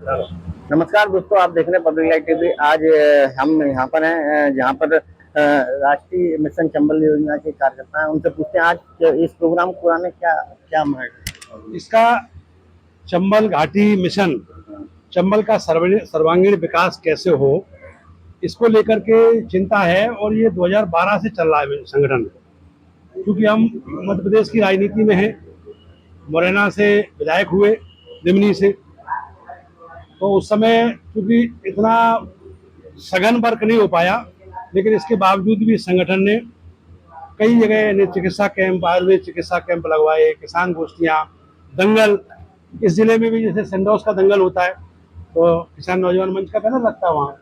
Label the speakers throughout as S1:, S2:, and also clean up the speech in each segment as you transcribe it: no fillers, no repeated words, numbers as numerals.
S1: नमस्कार दोस्तों, आप देख रहे हैं पब्लिक लाइट टीवी। आज हम यहाँ पर हैं जहाँ पर राष्ट्रीय मिशन चंबल योजना के कार्यकर्ता हैं। उनसे पूछते हैं आज इस प्रोग्राम को आने क्या क्या महत्व।
S2: इसका चंबल घाटी मिशन, चंबल का सर्वांगीण विकास कैसे हो, इसको लेकर के चिंता है। और ये 2012 से चल रहा है संगठन, क्योंकि हम मध्य प्रदेश की राजनीति में हैं। मुरैना से विधायक हुए, निमनी से, तो उस समय क्योंकि इतना सघन वर्क नहीं हो पाया, लेकिन इसके बावजूद भी संगठन ने कई जगह चिकित्सा कैंप, आयुर्वेद चिकित्सा कैंप लगवाए, किसान गोष्ठियाँ, दंगल। इस जिले में भी जैसे सेंडोस का दंगल होता है तो किसान नौजवान मंच का बैनर लगता है वहाँ।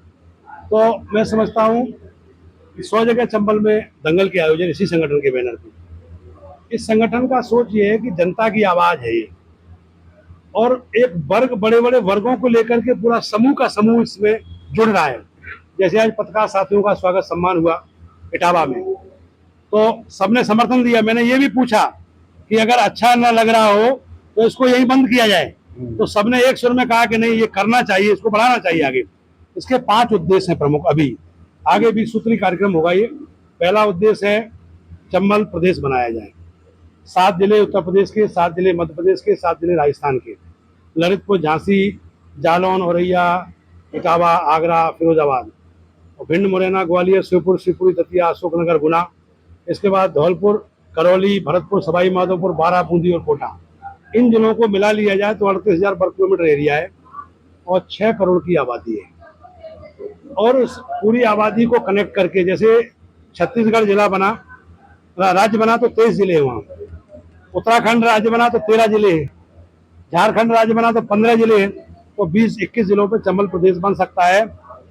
S2: तो मैं समझता हूँ कि 100 जगह चंबल में दंगल के आयोजन इसी संगठन के बैनर पे। इस संगठन का सोच ये है कि जनता की आवाज है ये, और एक वर्ग, बड़े बड़े वर्गों को लेकर के पूरा समूह का समूह इसमें जुड़ रहा है। जैसे आज पत्रकार साथियों का स्वागत सम्मान हुआ इटावा में, तो सबने समर्थन दिया। मैंने ये भी पूछा कि अगर अच्छा न लग रहा हो तो इसको यही बंद किया जाए, तो सबने एक सुर में कहा कि नहीं, ये करना चाहिए, इसको बढ़ाना चाहिए आगे। इसके 5 उद्देश्य हैं प्रमुख। अभी आगे भी सूत्री कार्यक्रम होगा। ये पहला उद्देश्य है चंबल प्रदेश बनाया जाए। 7 जिले उत्तर प्रदेश के, 7 जिले मध्य प्रदेश के, 7 जिले राजस्थान के, ललितपुर, झांसी, जालौन, औरैया, इटावा, आगरा, फिरोजाबाद, और भिंड, मुरैना, ग्वालियर, शिवपुर, शिवपुरी, दतिया, अशोकनगर, गुना। इसके बाद धौलपुर, करौली, भरतपुर, सवाई माधोपुर, बारा, बूंदी और कोटा। इन जिलों को मिला लिया जाए तो 38,000 वर्ग किलोमीटर एरिया है और 6 करोड़ की आबादी है। और उस पूरी आबादी को कनेक्ट करके, जैसे छत्तीसगढ़ जिला बना, राज्य बना तो 23 जिले हैं वहाँ, उत्तराखंड राज्य बना तो 13 जिले हैं, झारखंड राज्य बना तो 15 जिले हैं, तो 20-21 जिलों पे चंबल प्रदेश बन सकता है,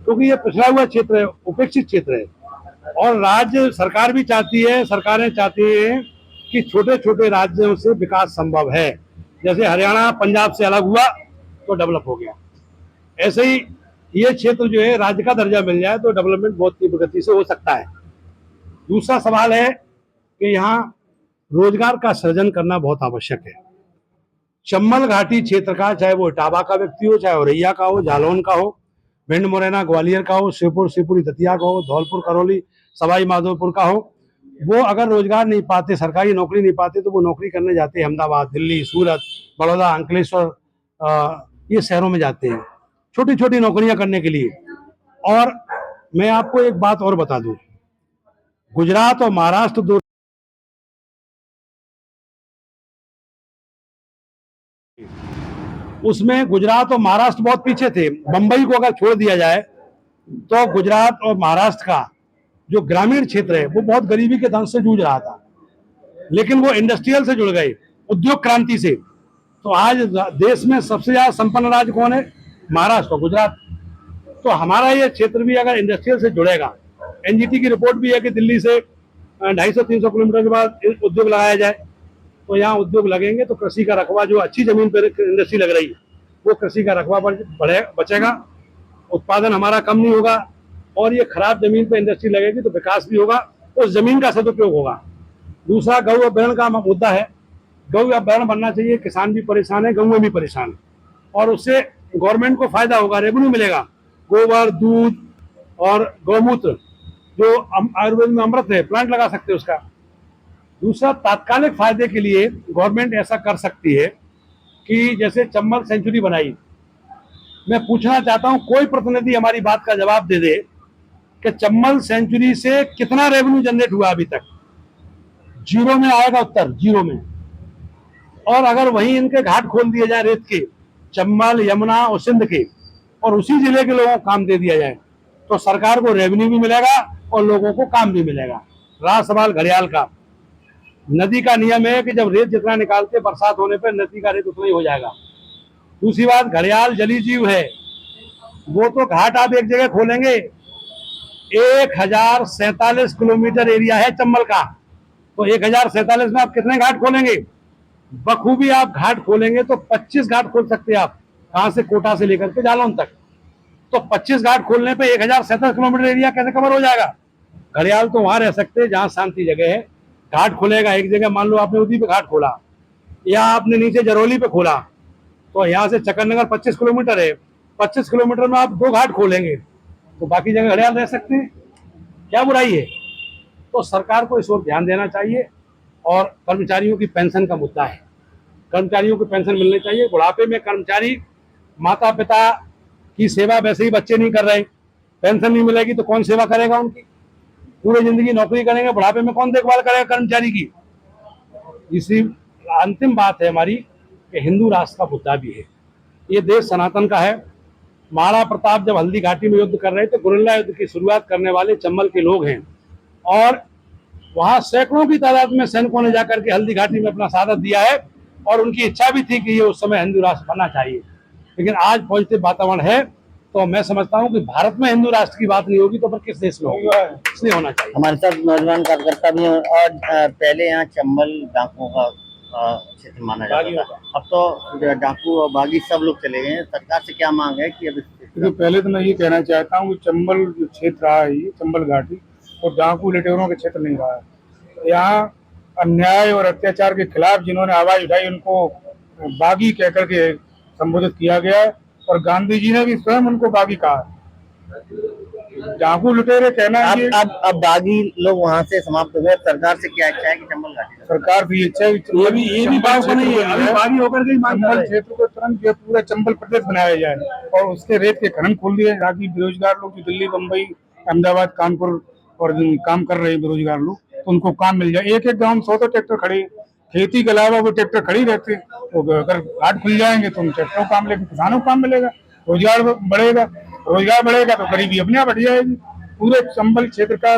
S2: क्योंकि ये पिछड़ा हुआ क्षेत्र है, उपेक्षित क्षेत्र है। और राज्य सरकार भी चाहती है, सरकारें चाहती हैं कि छोटे छोटे राज्यों से विकास संभव है। जैसे हरियाणा पंजाब से अलग हुआ तो डेवलप हो गया, ऐसे ही ये क्षेत्र जो है राज्य का दर्जा मिल जाए तो डेवलपमेंट बहुत तीव्र गति से हो सकता है। दूसरा सवाल है कि यहाँ रोजगार का सृजन करना बहुत आवश्यक है। चंबल घाटी क्षेत्र का, चाहे वो इटावा का व्यक्ति हो, चाहे औरैया का हो, जालौन का हो, भिंड, मुरैना, ग्वालियर का हो, शिवपुर, शिवपुरी, दतिया का हो, धौलपुर, करौली, सवाई माधोपुर का हो, वो अगर रोजगार नहीं पाते, सरकारी नौकरी नहीं पाते, तो वो नौकरी करने जाते हैं अहमदाबाद, दिल्ली, सूरत, बड़ौदा, अंकलेश्वर, ये शहरों में जाते हैं छोटी छोटी नौकरियां करने के लिए। और मैं आपको एक बात और बता दूं, गुजरात और महाराष्ट्र दो, उसमें गुजरात और महाराष्ट्र बहुत पीछे थे। बंबई को अगर छोड़ दिया जाए तो गुजरात और महाराष्ट्र का जो ग्रामीण क्षेत्र है वो बहुत गरीबी के दंश से जूझ रहा था, लेकिन वो इंडस्ट्रियल से जुड़ गए, उद्योग क्रांति से। तो आज देश में सबसे ज्यादा संपन्न राज्य कौन है? महाराष्ट्र और गुजरात। तो हमारा ये क्षेत्र भी अगर इंडस्ट्रियल से जुड़ेगा, एनजीटी की रिपोर्ट भी है कि दिल्ली से 250-300 किलोमीटर के बाद उद्योग लगाया जाए, तो यहाँ उद्योग लगेंगे तो कृषि का रकबा, जो अच्छी जमीन पर इंडस्ट्री लग रही है, वो कृषि का रकबा बचेगा, उत्पादन हमारा कम नहीं होगा, और ये खराब जमीन पर इंडस्ट्री लगेगी तो विकास भी होगा, उस जमीन का सदुपयोग होगा। दूसरा, गौ अभ्यारण्य का मुद्दा है। गौ अभ्यारण्य बनना चाहिए, किसान भी परेशान है, गौएं भी परेशान है, और उससे गवर्नमेंट को फायदा होगा, रेवेन्यू मिलेगा। गोबर, दूध और गौमूत्र, जो आयुर्वेद में अमृत है, प्लांट लगा सकते हैं उसका। दूसरा, तात्कालिक फायदे के लिए गवर्नमेंट ऐसा कर सकती है कि जैसे चंबल सेंचुरी बनाई, मैं पूछना चाहता हूं कोई प्रतिनिधि हमारी बात का जवाब दे दे कि चंबल सेंचुरी से कितना रेवेन्यू जनरेट हुआ अभी तक। जीरो में आएगा उत्तर, जीरो में। और अगर वहीं इनके घाट खोल दिए जाए रेत के, चंबल, यमुना और सिंध के, और उसी जिले के लोगों को काम दे दिया जाए, तो सरकार को रेवेन्यू भी मिलेगा और लोगों को काम भी मिलेगा। रहा सवाल घड़ियाल का, नदी का नियम है कि जब रेत जितना निकालते, बरसात होने पर नदी का रेत उतना ही हो जाएगा। दूसरी बात, घड़ियाल जलीय जीव है, वो तो घाट आप एक जगह खोलेंगे, 1047 किलोमीटर एरिया है चंबल का, तो 1047 में आप कितने घाट खोलेंगे? बखूबी आप घाट खोलेंगे तो 25 घाट खोल सकते हैं आप, कहां से? कोटा से लेकर के जालौन तक। तो 25 घाट खोलने पे 1047 किलोमीटर एरिया कैसे कवर हो जाएगा? घड़ियाल तो वहां रह सकते हैं जहां शांति जगह है। घाट खुलेगा एक जगह, मान लो आपने उदी पे घाट खोला, या आपने नीचे जरौली पे खोला, तो यहाँ से चक्कर नगर 25 किलोमीटर है, 25 किलोमीटर में आप 2 घाट खोलेंगे तो बाकी जगह घड़ियाल रह सकते हैं, क्या बुराई है? तो सरकार को इस ओर ध्यान देना चाहिए। और कर्मचारियों की पेंशन का मुद्दा है, कर्मचारियों को पेंशन मिलनी चाहिए। बुढ़ापे में कर्मचारी माता पिता की सेवा वैसे ही बच्चे नहीं कर रहे, पेंशन नहीं मिलेगी तो कौन सेवा करेगा उनकी? पूरी जिंदगी नौकरी करेंगे, बुढ़ापे में कौन देखभाल करेगा कर्मचारी की? इसी अंतिम बात है हमारी कि हिंदू राष्ट्र का मुद्दा भी है, ये देश सनातन का है। महाराणा प्रताप जब हल्दी घाटी में युद्ध कर रहे थे, गुरिल्ला युद्ध की शुरुआत करने वाले चंबल के लोग हैं, और वहां सैकड़ों की तादाद में सैनिकों ने जाकर के हल्दी घाटी में अपना साथ दिया है, और उनकी इच्छा भी थी कि ये उस समय हिंदू राष्ट्र बनना चाहिए। लेकिन आज पॉजिटिव वातावरण है, तो मैं समझता हूं कि भारत में हिंदू राष्ट्र की बात नहीं होगी तो फिर किस देश में होगा, इसलिए होना चाहिए।
S1: हमारे साथ नौजवान कार्यकर्ता भी हैं और पहले यहाँ चंबल डाकुओं का क्षेत्र माना जाता था, अब तो डाकू और बागी सब लोग चले गए हैं। सरकार से क्या मांग है कि अब
S3: तो पहले तो मैं ये कहना चाहता हूँ कि चंबल जो क्षेत्र रहा है, ये चंबल घाटी और डाकू लुटेरों के क्षेत्र नहीं रहा है। यहाँ अन्याय और अत्याचार के खिलाफ जिन्होंने आवाज उठाई उनको बागी कह करके संबोधित किया गया है, और गांधी जी ने भी स्वयं उनको बागी कहा। डाकू लुटेरे कहना है
S1: अब बागी लोग वहाँ से समाप्त हो गए। सरकार से क्या इच्छा है कि चंबल घाटी,
S3: सरकार भी इच्छा है कि
S2: ये भी बात नहीं है, अभी बागी होकर के ही मांग
S3: चंबल क्षेत्र को तुरंत जो पूरा चंबल प्रदेश बनाया जाए और उसके रेत के खनन खोल दिए, ताकि बेरोजगार लोग जो दिल्ली, मुंबई, अहमदाबाद, कानपुर और काम कर रहे हैं बेरोजगार लोग, तो उनको काम मिल जाए। एक एक गाँव में 100 ट्रैक्टर खड़े, खेती के अलावा वो ट्रैक्टर खड़ी रहते, तो अगर घाट खुल जाएंगे तो उन ट्रैक्टरों को काम मिलेगा, किसानों को काम मिलेगा, रोजगार बढ़ेगा तो गरीबी अपने आप हट जाएगी। पूरे चंबल क्षेत्र का